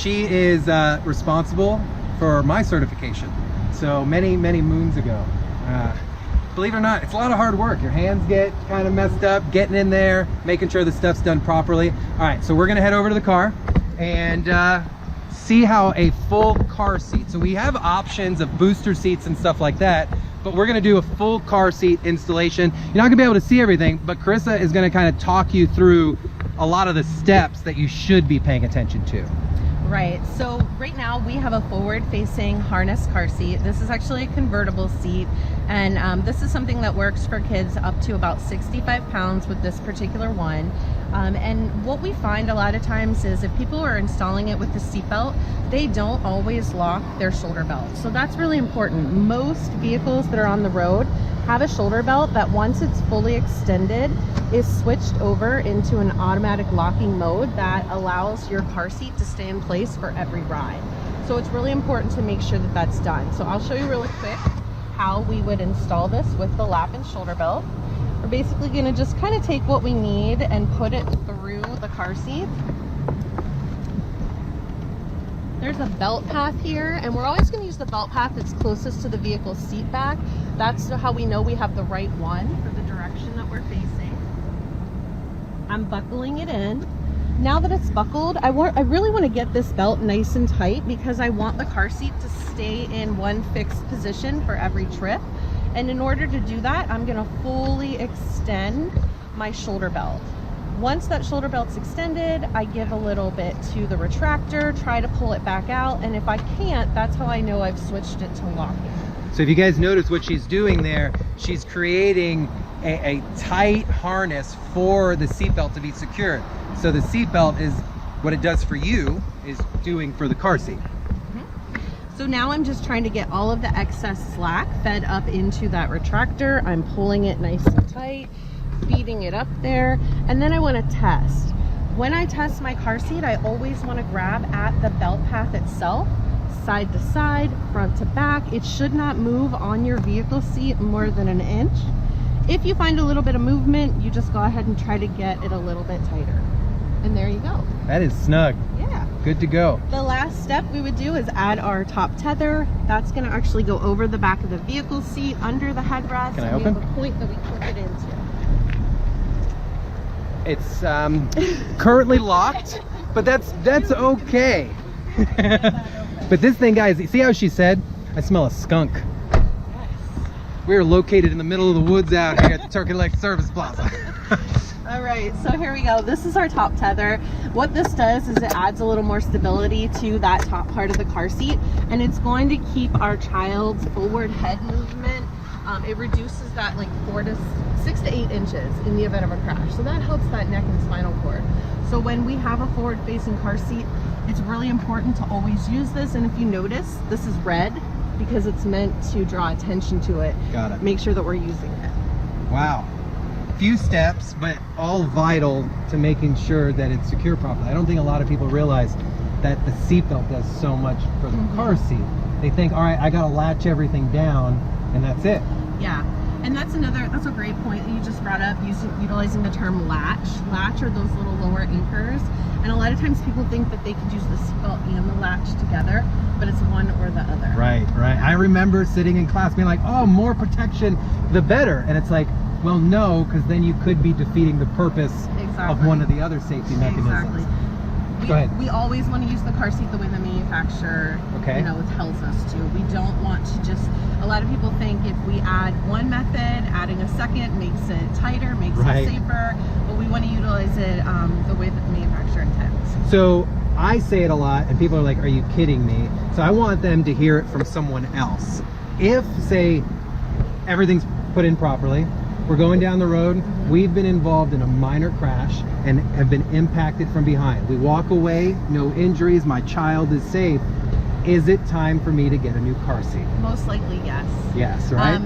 She is responsible for my certification. So many moons ago. Believe it or not, it's a lot of hard work. Your hands get kind of messed up, getting in there, making sure the stuff's done properly. All right, so we're gonna head over to the car and see how a full car seat. So we have options of booster seats and stuff like that, but we're gonna do a full car seat installation. You're not gonna be able to see everything, but Carissa is gonna kind of talk you through a lot of the steps that you should be paying attention to. Right, so right now we have a forward-facing harness car seat. This is actually a convertible seat, and this is something that works for kids up to about 65 pounds with this particular one. And what we find a lot of times is if people are installing it with the seat belt, they don't always lock their shoulder belt. So that's really important. Most vehicles that are on the road have a shoulder belt that once it's fully extended is switched over into an automatic locking mode that allows your car seat to stay in place for every ride. So it's really important to make sure that that's done. So I'll show you really quick how we would install this with the lap and shoulder belt. We're basically going to just kind of take what we need and put it through the car seat. There's a belt path here, and we're always going to use the belt path that's closest to the vehicle seat back. That's how we know we have the right one for the direction that we're facing. I'm buckling it in. Now that it's buckled, I really want to get this belt nice and tight because I want the car seat to stay in one fixed position for every trip. And in order to do that, I'm going to fully extend my shoulder belt. Once that shoulder belt's extended, I give a little bit to the retractor, try to pull it back out, and if I can't, that's how I know I've switched it to locking. So if you guys notice what she's doing there, she's creating a tight harness for the seatbelt to be secured. So the seatbelt is what it does for you is doing for the car seat. So now I'm just trying to get all of the excess slack fed up into that retractor. I'm pulling it nice and tight, feeding it up there, and then I want to test. When I test my car seat, I always want to grab at the belt path itself, side to side, front to back. It should not move on your vehicle seat more than an inch. If you find a little bit of movement, you just go ahead and try to get it a little bit tighter. And there you go. That is snug. Yeah. Good to go. The last step we would do is add our top tether. That's going to actually go over the back of the vehicle seat, under the headrest. Can I and open? We have a point that we clip it into. It's currently locked, but that's okay. But this thing, guys, see how she said, I smell a skunk. We are located in the middle of the woods out here at the Turkey Lake Service Plaza. All right, so here we go. This is our top tether. What this does is it adds a little more stability to that top part of the car seat, and it's going to keep our child's forward head movement. It reduces that like 6 to 8 inches in the event of a crash. So that helps that neck and spinal cord. So when we have a forward-facing car seat, it's really important to always use this. And if you notice, this is red because it's meant to draw attention to it. Got it. Make sure that we're using it. Wow. Few steps, but all vital to making sure that it's secure properly. I don't think a lot of people realize that the seatbelt does so much for the car seat. They think, all right, I gotta latch everything down, and that's it. Yeah, and that's a great point that you just brought up, utilizing the term latch. Latch are those little lower anchors, and a lot of times people think that they could use the seatbelt and the latch together, but it's one or the other. Right. I remember sitting in class being like, oh, more protection, the better. And it's like, well, no, because then you could be defeating the purpose of one of the other safety mechanisms. Exactly. Go ahead. We always want to use the car seat the way the manufacturer tells us to. We don't want to just, a lot of people think if we add one method, adding a second makes it tighter, makes it safer, but we want to utilize it the way that the manufacturer intends. So I say it a lot and people are like, are you kidding me? So I want them to hear it from someone else. If, say, everything's put in properly, we're going down the road, we've been involved in a minor crash and have been impacted from behind. We walk away, no injuries, my child is safe. Is it time for me to get a new car seat? Most likely, yes. Yes, right?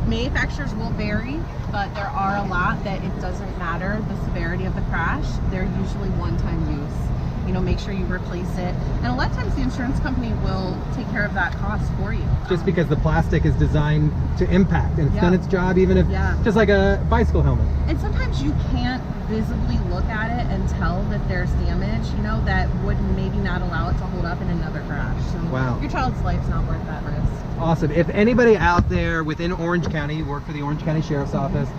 Manufacturers will vary, but there are a lot that it doesn't matter the severity of the crash. They're usually one-time use. You know, make sure you replace it. And a lot of times the insurance company will take care of that cost for you. Just because the plastic is designed to impact and it's done its job, even if just like a bicycle helmet. And sometimes you can't visibly look at it and tell that there's damage, you know, that would maybe not allow it to hold up in another crash. So Wow. your child's life's not worth that risk. Awesome. If anybody out there within Orange County, you work for the Orange County Sheriff's Office,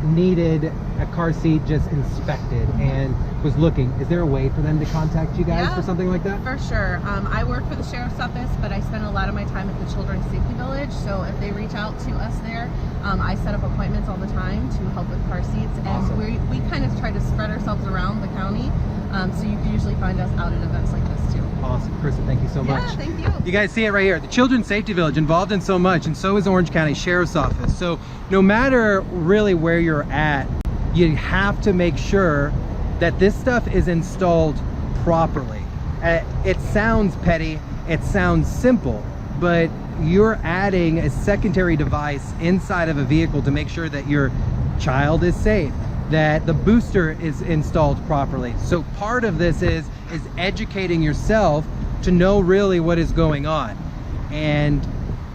needed a car seat just inspected and was looking, is there a way for them to contact you guys Yeah. for something like that? For sure. I work for the Sheriff's Office, but I spend a lot of my time at the Children's Safety Village. So if they reach out to us there, I set up appointments all the time to help with car seats. And Awesome. we kind of try to spread ourselves around the county. So you can usually find us out at events like this too. Awesome. Krista, thank you so much. Yeah, thank you. You guys see it right here. The Children's Safety Village involved in so much, and so is Orange County Sheriff's Office. So no matter really where you're at, you have to make sure that this stuff is installed properly. It sounds petty, it sounds simple, but you're adding a secondary device inside of a vehicle to make sure that your child is safe, that the booster is installed properly. So part of this is educating yourself to know really what is going on. And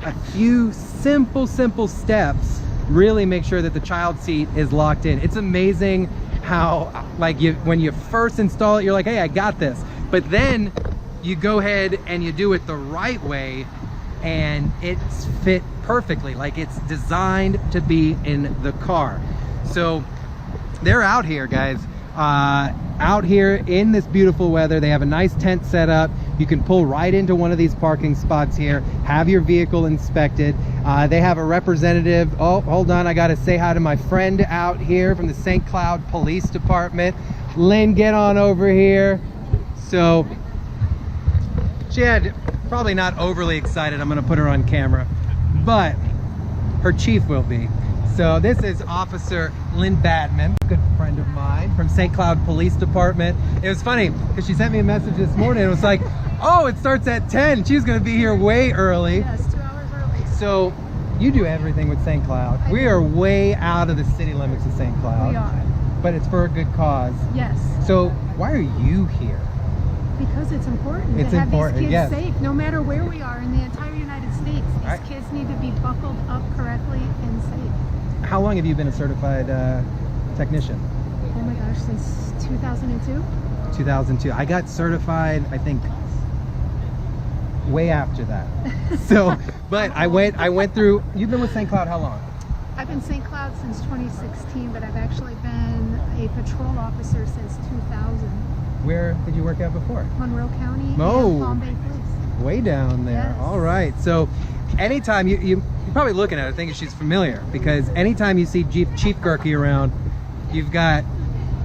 a few simple steps really make sure that the child seat is locked in. It's amazing how, like, when you first install it, you're like, hey, I got this. But then you go ahead and you do it the right way, and it's fit perfectly. Like, it's designed to be in the car. So they're out here, guys, out here in this beautiful weather. They have a nice tent set up. You can pull right into one of these parking spots here, have your vehicle inspected. They have a representative. Oh, hold on, I gotta say hi to my friend out here from the St. Cloud Police Department. Lynn, get on over here. So she had probably not overly excited. I'm gonna put her on camera, but her chief will be. So this is Officer Lynn Badman, a good friend of mine from St. Cloud Police Department. It was funny because she sent me a message this morning. It was like, oh, it starts at 10. She's going to be here way early. Yes, 2 hours early. So you do everything with St. Cloud. We are way out of the city limits of St. Cloud. We are. But it's for a good cause. Yes. So why are you here? Because it's important It's to have important, these yes. kids safe, no matter where we are in the entire United States. These Right. kids need to be buckled up correctly and safe. How long have you been a certified technician? Oh my gosh, since 2002? 2002. I got certified, I think, way after that. So, but I went through. You've been with St. Cloud how long? I've been St. Cloud since 2016, but I've actually been a patrol officer since 2000. Where did you work at before? Monroe County Oh. and Palm Bay Police. Way down there. Yes. All right. So, anytime you're probably looking at her thinking she's familiar, because anytime you see Chief Gerke around, you've got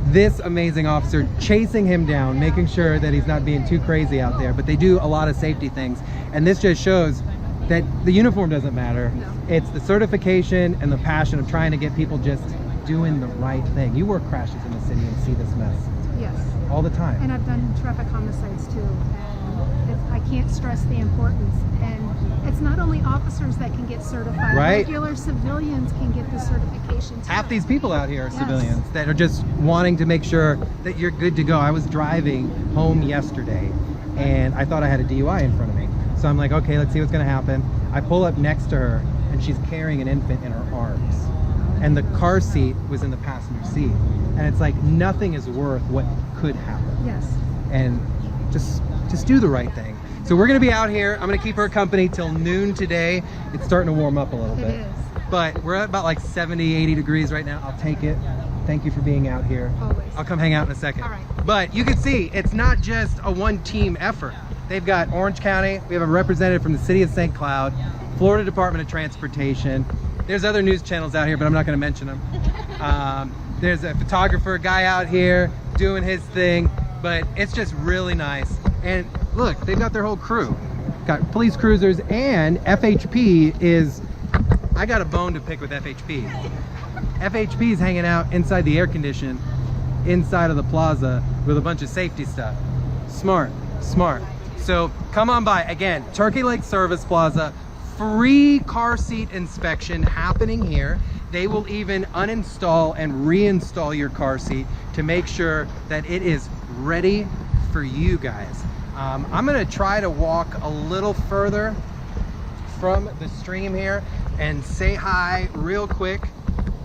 this amazing officer chasing him down, making sure that he's not being too crazy out there. But they do a lot of safety things, and this just shows that the uniform doesn't matter. No. It's the certification and the passion of trying to get people just doing the right thing. You work crashes in the city and see this mess Yes. all the time. And I've done traffic homicides too, and I can't stress the importance. And it's not only officers that can get certified, Right. regular civilians can get the certification too. Half these people out here are Yes. civilians that are just wanting to make sure that you're good to go. I was driving home yesterday and I thought I had a DUI in front of me. So I'm like, okay, let's see what's gonna happen. I pull up next to her and she's carrying an infant in her arms. And the car seat was in the passenger seat. And it's like, nothing is worth what could happen. Yes. And just do the right thing. So we're gonna be out here. I'm gonna keep her company till noon today. It's starting to warm up a little It bit. is. But we're at about like 70, 80 degrees right now. I'll take it. Thank you for being out here. Always. I'll come hang out in a second. All right. But you can see it's not just a one-team effort. They've got Orange County. We have a representative from the city of St. Cloud, Florida Department of Transportation. There's other news channels out here, but I'm not going to mention them. There's a photographer guy out here doing his thing, but it's just really nice. And look, they've got their whole crew. Got police cruisers, and FHP is, I got a bone to pick with FHP. FHP is hanging out inside the air condition, inside of the plaza with a bunch of safety stuff. Smart, smart. So come on by. Again, Turkey Lake Service Plaza, free car seat inspection happening here. They will even uninstall and reinstall your car seat to make sure that it is ready for you guys. I'm gonna try to walk a little further from the stream here and say hi real quick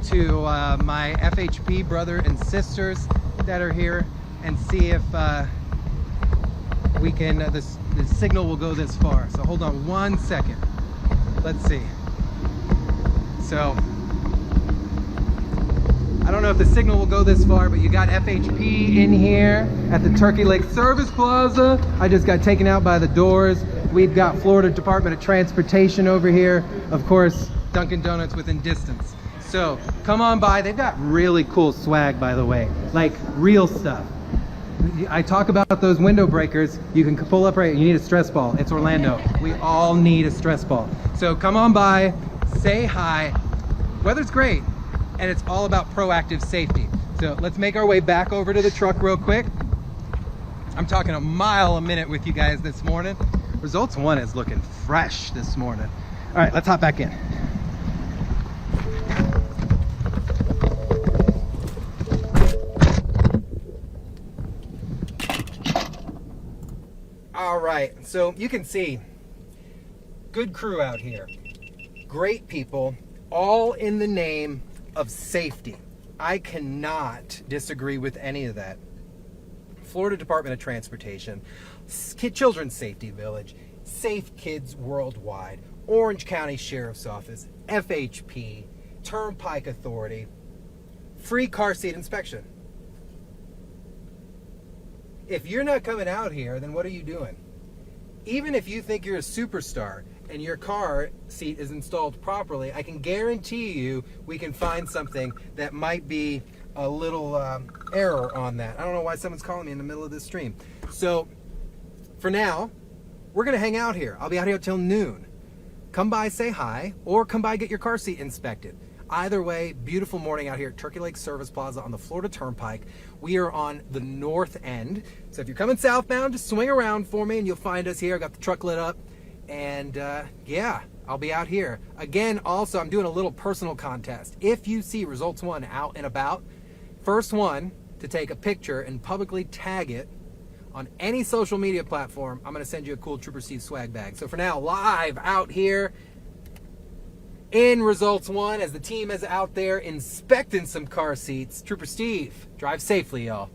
to my FHP brother and sisters that are here, and see if we can, the signal will go this far. So hold on 1 second. Let's see. So, I don't know if the signal will go this far, but you got FHP in here at the Turkey Lake Service Plaza. I just got taken out by the doors. We've got Florida Department of Transportation over here. Of course, Dunkin' Donuts within distance. So come on by. They've got really cool swag, by the way, like real stuff. I talk about those window breakers. You can pull up right. You need a stress ball. It's Orlando. We all need a stress ball. So come on by, say hi. Weather's great, and it's all about proactive safety. So let's make our way back over to the truck real quick. I'm talking a mile a minute with you guys this morning. Results 1 is looking fresh this morning. All right, let's hop back in. All right, so you can see, good crew out here, great people, all in the name of safety. I cannot disagree with any of that. Florida Department of Transportation, Children's Safety Village, Safe Kids Worldwide, Orange County Sheriff's Office, FHP, Turnpike Authority, free car seat inspection. If you're not coming out here, then what are you doing? Even if you think you're a superstar and your car seat is installed properly, I can guarantee you we can find something that might be a little error on that. I don't know why someone's calling me in the middle of this stream. So for now, we're gonna hang out here. I'll be out here till noon. Come by, say hi, or come by, get your car seat inspected. Either way, beautiful morning out here at Turkey Lake Service Plaza on the Florida Turnpike. We are on the north end. So if you're coming southbound, just swing around for me and you'll find us here. I got the truck lit up. And yeah, I'll be out here. Again, also, I'm doing a little personal contest. If you see Results 1 out and about, first one to take a picture and publicly tag it on any social media platform, I'm gonna send you a cool Trooper Steve swag bag. So for now, live out here in Results 1 as the team is out there inspecting some car seats. Trooper Steve, drive safely, y'all.